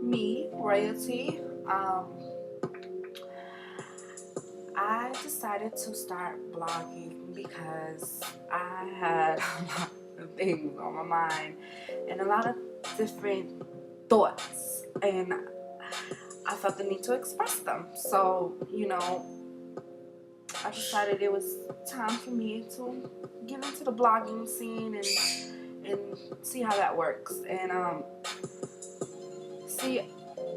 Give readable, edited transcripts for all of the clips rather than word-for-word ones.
Me, royalty. I decided to start blogging because I had a lot of things on my mind and a lot of different thoughts, and I felt the need to express them. So, I decided it was time for me to get into the blogging scene and see how that works. And see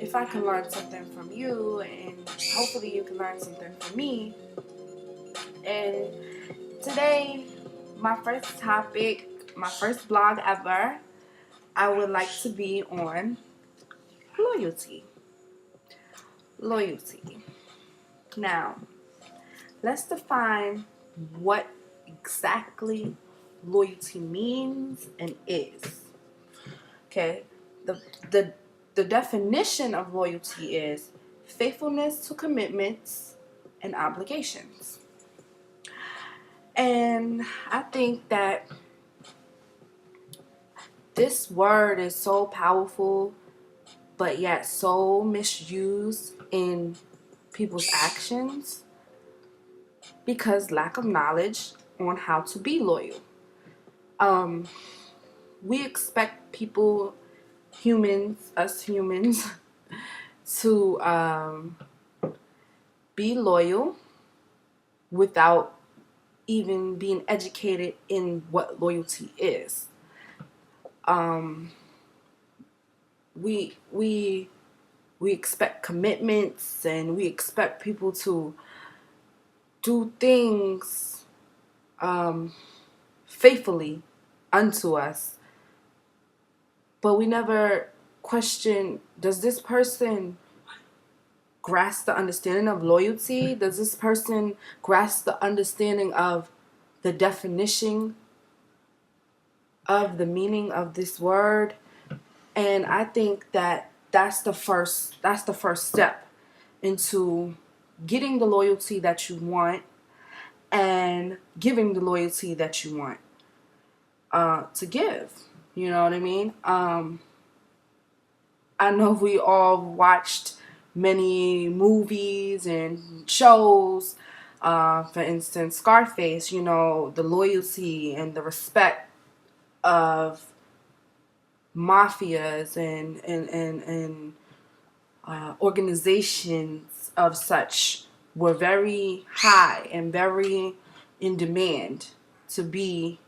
if I can learn something from you, and hopefully you can learn something from me. And today, my first topic, my first blog ever, I would like to be on loyalty. Loyalty. Now, let's define what exactly loyalty means and is. Okay? The the the definition of loyalty is faithfulness to commitments and obligations. And I think that this word is so powerful, but yet so misused in people's actions because lack of knowledge on how to be loyal. Um, we expect people, us humans, to be loyal without even being educated in what loyalty is. Um, we we we expect commitments, and we expect people to do things faithfully unto us, but we never question, does this person grasp the understanding of loyalty? Does this person grasp the understanding of the definition of the meaning of this word? And I think that that's the first step into getting the loyalty that you want and giving the loyalty that you want to give. You know what I mean? I know we all watched many movies and shows. For instance, Scarface, the loyalty and the respect of mafias and organizations of such were very high and very in demand. To be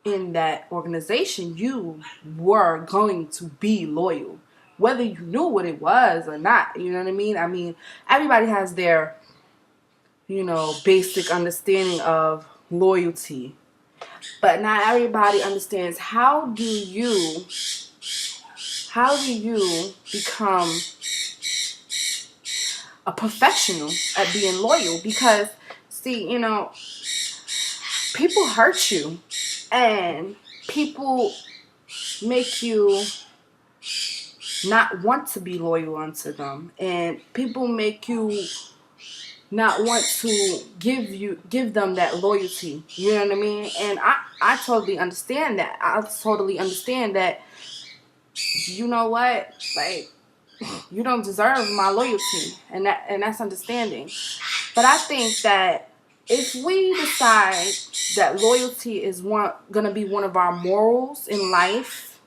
in that organization, you were going to be loyal, whether you knew what it was or not. You know what I mean? I mean, everybody has their, basic understanding of loyalty, but not everybody understands how do you become a professional at being loyal. Because, see, people hurt you, and people make you not want to be loyal unto them, and people make you not want to give them that loyalty. You know what I mean? And I totally understand that. I totally understand that. You know what? Like, you don't deserve my loyalty, and that's understanding. But I think that if we decide that loyalty is gonna be one of our morals in life,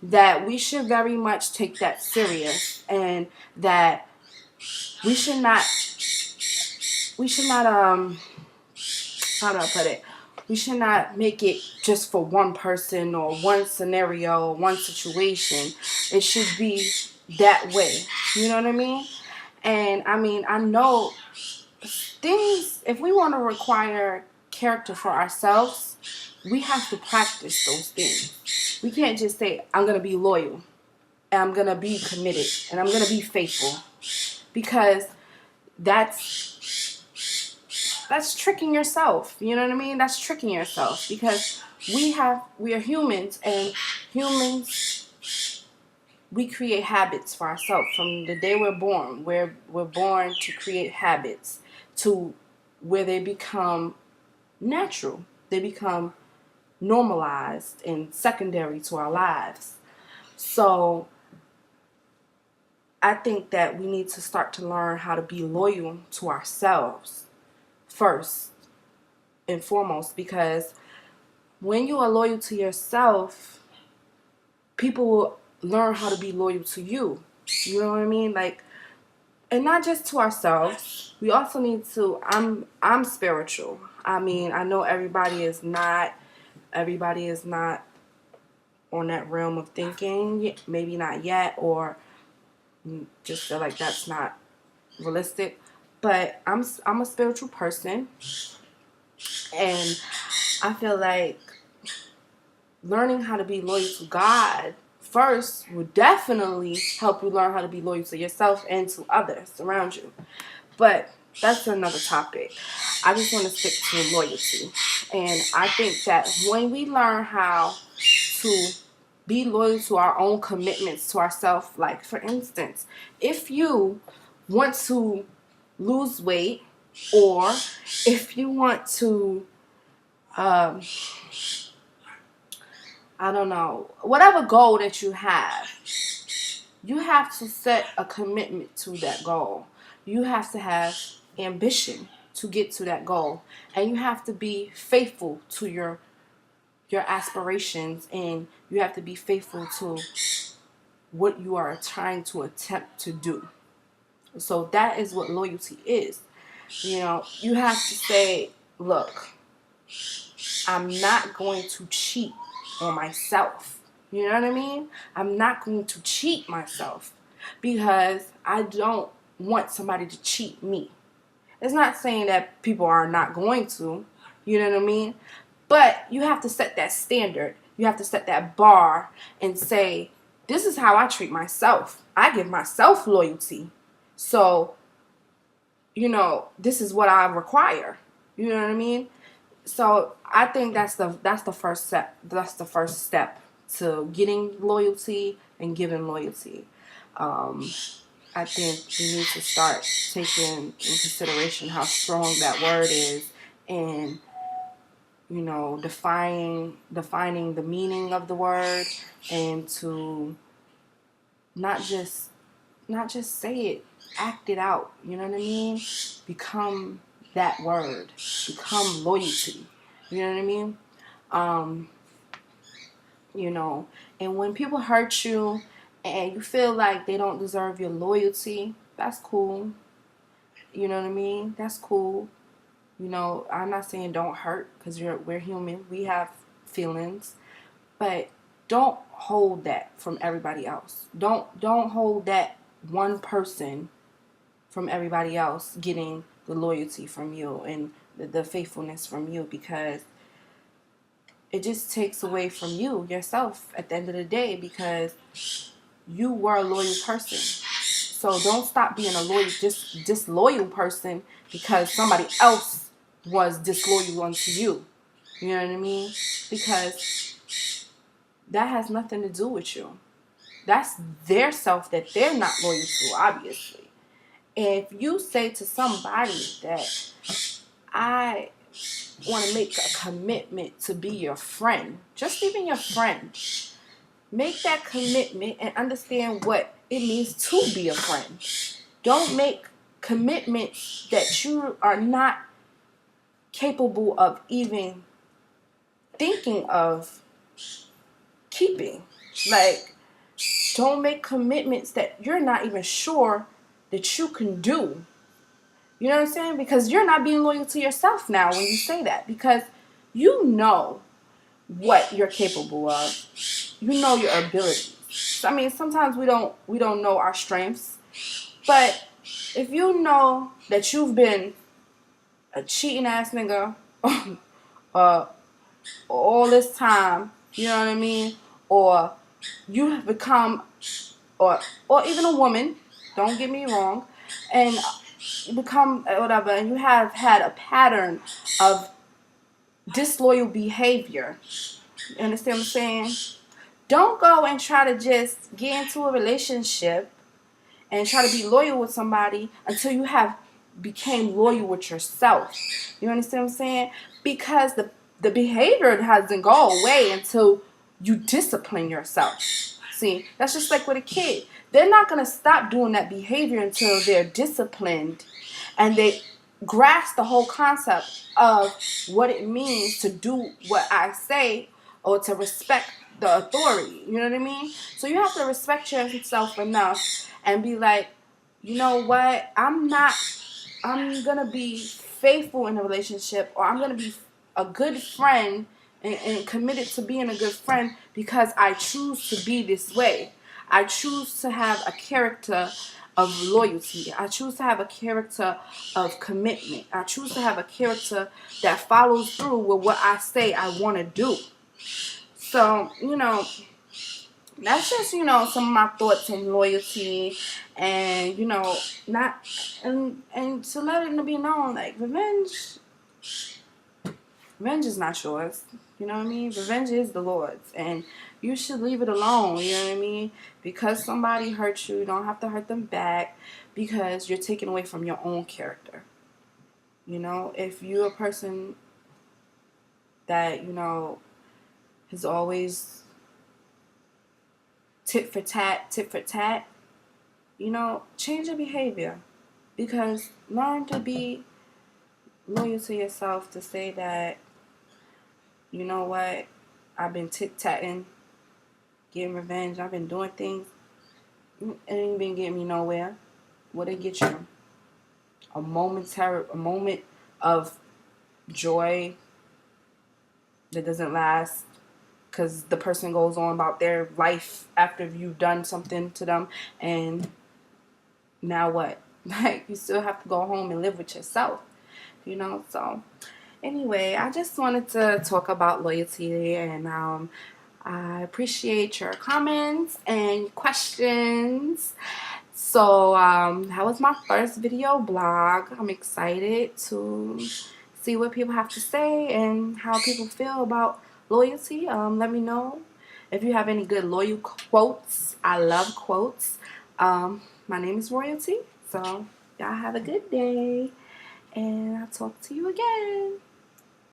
that we should very much take that serious, and that we should not how do I put it? We should not make it just for one person or one scenario or one situation. It should be that way. You know what I mean? And I mean, I know things, if we want to require character for ourselves, we have to practice those things. We can't just say, I'm going to be loyal, and I'm going to be committed, and I'm going to be faithful. Because that's tricking yourself. You know what I mean? That's tricking yourself, because we are humans, and humans, we create habits for ourselves from the day we're born. We're born to create habits to where they become natural. They become normalized and secondary to our lives. So I think that we need to start to learn how to be loyal to ourselves first and foremost, because when you are loyal to yourself, people will learn how to be loyal to you. You know what I mean? Like, and not just to ourselves. We also need to. I'm spiritual. I mean, I know everybody is not. Everybody is not on that realm of thinking. Maybe not yet, or just feel like that's not realistic. But I'm a spiritual person, and I feel like learning how to be loyal to God first will definitely help you learn how to be loyal to yourself and to others around you. But that's another topic. I just want to stick to loyalty. And I think that when we learn how to be loyal to our own commitments to ourselves, like for instance, if you want to lose weight, or if you want to I don't know, whatever goal that you have to set a commitment to that goal. You have to have ambition to get to that goal. And you have to be faithful to your aspirations, and you have to be faithful to what you are trying to attempt to do. So that is what loyalty is. You know, you have to say, look, I'm not going to cheat on myself. You know what I mean? I'm not going to cheat myself because I don't want somebody to cheat me. It's not saying that people are not going to, you know what I mean? But you have to set that standard. You have to set that bar and say, this is how I treat myself. I give myself loyalty. So, you know, this is what I require. You know what I mean? So I think that's the first step. That's the first step to getting loyalty and giving loyalty. I think we need to start taking in consideration how strong that word is, and you know, defining the meaning of the word, and to not just say it, act it out. You know what I mean? Become that word. Become loyalty. You know what I mean? You know, and when people hurt you and you feel like they don't deserve your loyalty, that's cool. You know what I mean? That's cool. You know, I'm not saying don't hurt, because we're human. We have feelings, but don't hold that from everybody else. Don't hold that one person from everybody else getting the loyalty from you and the faithfulness from you, because it just takes away from you yourself at the end of the day, because you were a loyal person. So don't stop being a disloyal person because somebody else was disloyal unto you. You know what I mean? Because that has nothing to do with you. That's their self that they're not loyal to, obviously. And if you say to somebody that I want to make a commitment to be your friend, just even your friend, make that commitment and understand what it means to be a friend. Don't make commitments that you are not capable of even thinking of keeping. Like, don't make commitments that you're not even sure that you can do. You know what I'm saying? Because you're not being loyal to yourself now when you say that. Because you know what you're capable of. You know your abilities. I mean, sometimes we don't know our strengths. But if you know that you've been a cheating ass nigga all this time, you know what I mean? Or you have become, or even a woman, don't get me wrong, and you become whatever, and you have had a pattern of disloyal behavior. You understand what I'm saying? Don't go and try to just get into a relationship and try to be loyal with somebody until you have became loyal with yourself. You understand what I'm saying? Because the behavior doesn't go away until you discipline yourself. See, that's just like with a kid. They're not going to stop doing that behavior until they're disciplined and they grasp the whole concept of what it means to do what I say or to respect the authority. You know what I mean? So you have to respect yourself enough and be like, you know what? I'm going to be faithful in a relationship, or I'm going to be a good friend and committed to being a good friend because I choose to be this way. I choose to have a character of loyalty. I choose to have a character of commitment. I choose to have a character that follows through with what I say I want to do. So, that's just, some of my thoughts on loyalty, and, not, and to let it be known, like, revenge is not yours. You know what I mean? Revenge is the Lord's, and you should leave it alone. You know what I mean? Because somebody hurt you, you don't have to hurt them back, because you're taking away from your own character. If you're a person that, has always tit for tat, change your behavior, because learn to be loyal to yourself, to say that, you know what, I've been tit-tatting, getting revenge, I've been doing things, it ain't been getting me nowhere. What it get you? A moment of joy that doesn't last, because the person goes on about their life after you've done something to them, and now what? Like, you still have to go home and live with yourself, so anyway, I just wanted to talk about loyalty, and I appreciate your comments and questions. So that was my first video blog. I'm excited to see what people have to say and how people feel about loyalty. Let me know if you have any good loyal quotes. I love quotes. My name is Royalty, so y'all have a good day, and I'll talk to you again.